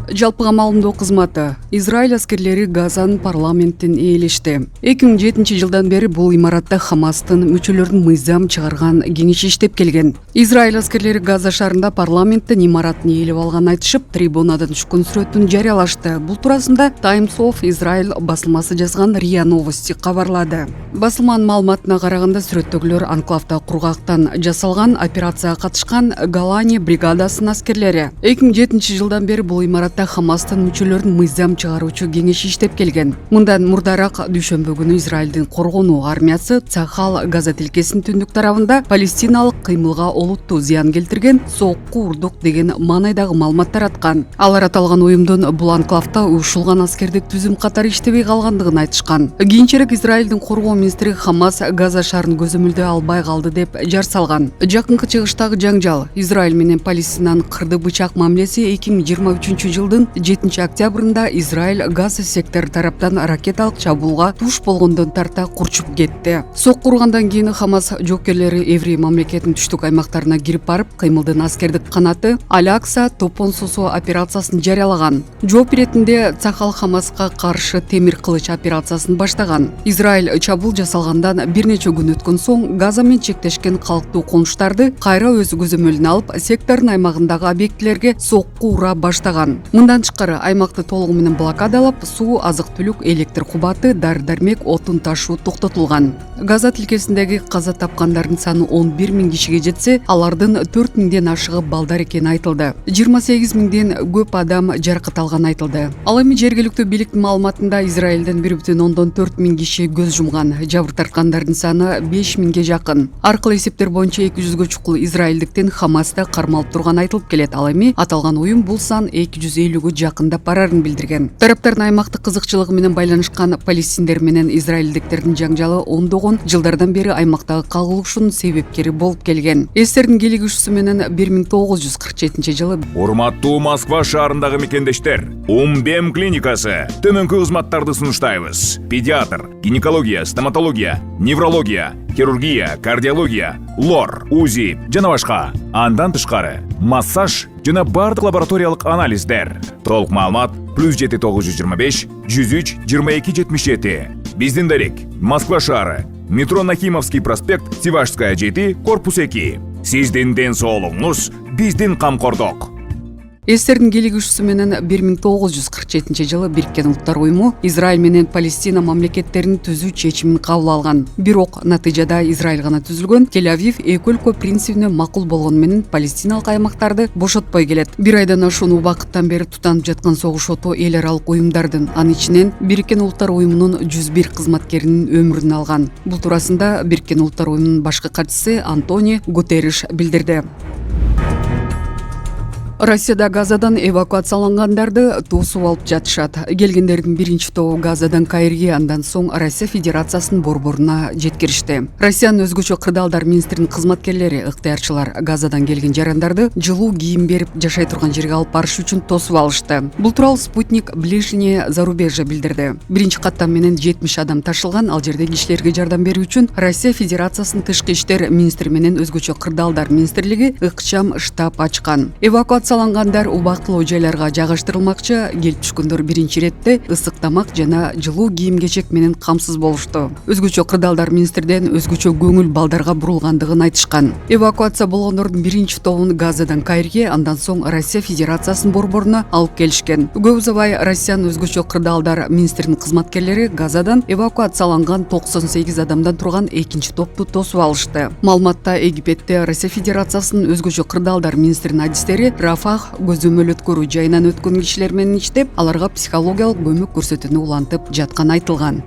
Жалпыга маалымдоо кызматы. Израиль аскерлери Газанын парламенттин ээлешти. 2007 жылдан бери бул имаратта Хамастын мүчөлөрүн мыйзам чыгарган кеңеш иштеп келген. Израиль аскерлери Газа шаарында парламенттин имаратын ээлеп алганын айтышып, трибунадан түшкөн сүрөтүн жарыялашты. Бул туурасында Times of Israel басылмасы жазган РИА Новости кабарлады. Басылманын маалыматына караганда сүрөттөгүлөр анклавда кургактан жасалган операцияга катышкан Голани бригадасынын аскерлери. 2007 жылдан бери бул имаратта Хамастын мүчөлөрүн мыйзам чыгаруучу кеңеш иштеп келген. Мындан мурдараак дүйшөмбү күнү Израилдин коргонуу армиясы Цахал Газа тилкесинин түндүк тарабында палестиналык кыймылга олуттуу зыян келтирген, соокку урдук деген маанайдагы маалымат тараткан. Алар аталган уюмдун бул анклавда уюшулган аскердик түзүм катары иштебей калгандыгын айтышкан. Кийинчерээк Израилдин коргоо министри Хамас Газа шаарын көзөмөлдөй албай калды деп жар салган. Жакынкы чыгыштагы жаңжал Израиль менен Палестинанын кырды бычак мамилеси 2023 жылдын 7 октябрында Израиль Газа сектору тараптан ракеталык чабуулга туш болгондон тарта курчуп кетти. Сокку ургандан кийин Хамас жоокерлери Еврей мамлекетинин түштүк аймактарына кирип барып, кыймылдын аскердик канаты Аль-Акса топон сусоо операциясын жарыялаган. Жооп иретинде Цахал Хамаска каршы темир кылыч операциясын баштаган. Израиль чабуул жасалгандан бир нече күн өткөн соң Газа менен чектешкен калктуу конуштарды кайра өз көзөмөлүнө алып, сектордун аймагындагы объектилерге сокку ура баштаган. Мындан тышкары аймакты толугу менен блокадалап, суу, азык-түлүк, электр кубаты, дары-дармек, отун ташуу токтотулган. Газа тилкесиндеги каза тапкандардын саны 11 000 кишиге жетсе, алардын 4 000ден ашыгы балдар экени айтылды. 28 000ден көп адам жаракат алганы айтылды. Ал эми жергиликтүү бийликтин маалыматында Израилден 1,4 000 киши көз жумган, жабыр тарткандардын саны 5 000ге жакын. Аркылуу эсептер боюнча 200гө чукул израилдиктен Хамаста кармалып турганы айтылып келет. Ал эми аталган уюм бул сан 250гө жакындап барарын билдирген. Тараптардын аймактык кызыкчылыгы менен байланышкан палестиндер менен израилдиктердин жаңжалы ондогон жылдардан бери аймактагы кагылышуунун себепкери болуп келген. Эстердин келигишүүсү менен 1947 жылы урматтуу Москва шаарындагы мекендештер, Умбем клиникасы төмөнкү кызматтарды сунуштайбыз. Педиатр, гинекология, стоматология, неврология, хирургия, кардиология, лор, УЗИ жана башка. Андан тышкары массаж жана бардык лабораториялык анализдер. Толук маалымат +7 925 103 22 77. Биздин дарек Москва шаары, метро Нахимовский проспект, Сивашская 7, корпус 2. Сиздин ден соолугуңуз биздин камкордук. Эстердин келигишүүсү менен 1947 жылы Бириккен Улуттар уюму Израиль менен Палестина мамлекеттерин түзүү чечимин кабыл алган. Бирок натыйжада Израиль гана түзүлгөн. Тель-Авив эки өлкө принцибине макул болгону менен палестиналык аймактарды бошотпой келет. Бир айдан ашуун убакыттан бери тутанып жаткан согуш оту эл аралык уюмдардын, анын ичинен Бириккен Улуттар уюмунун 101 кызматкеринин өмүрүн алган. Бул туурасында Бириккен Улуттар уюмунун башкы катчысы Антонио Гутерриш билдирди. Россияда Газадан эвакуациялангандарды туусуп алып жатышат. Келгендердин биринчи тобу Газадан Каирге, андан соң Россия Федерациясынын борборуна жеткиришти. Россиянын өзгөчө кырдаалдар министринин кызматкерлери, ыктыярчылар Газадан келген жарандарды жылуу кийим берип жашай турган жерге алып барыш үчүн тосуп алышты. Бул тууралуу Спутник Ближнее зарубежье билдирди. Биринчи каттам менен 70 адам ташылган. Ал жерде кишилерге жардам берүү үчүн Россия Федерациясынын тышкы иштер министри менен өзгөчө кырдаалдар министрлиги ыкчам штаб ачкан. Эвакуациялангандар убактылуу жайларга жайгаштырылмакчы. Келип түшкөндөр биринчи иретте ысык тамак жана жылуу кийим-кечек менен камсыз болушту. Өзгөчө кырдаалдар министрден өзгөчө көңүл балдарга бурулгандыгын айтышкан. Эвакуация болгондордун биринчи тобун Газадан Каирге, андан соң Россия Федерациясынын борборуна алып келишкен. Көп узабай Россиянын өзгөчө кырдаалдар министринин кызматкерлери Газадан эвакуацияланган 98 адамдан турган экинчи топту тосуп алышты. Маалыматта Египетте Россия Федерациясынын өзгөчө кырдаалдар министринин адистери Рафах көзөмөл өткөрүү жайынан өткөн кишилер менен иштеп, аларга психологиялык көмөк көрсөтүүнү улантып жатканы айтылган.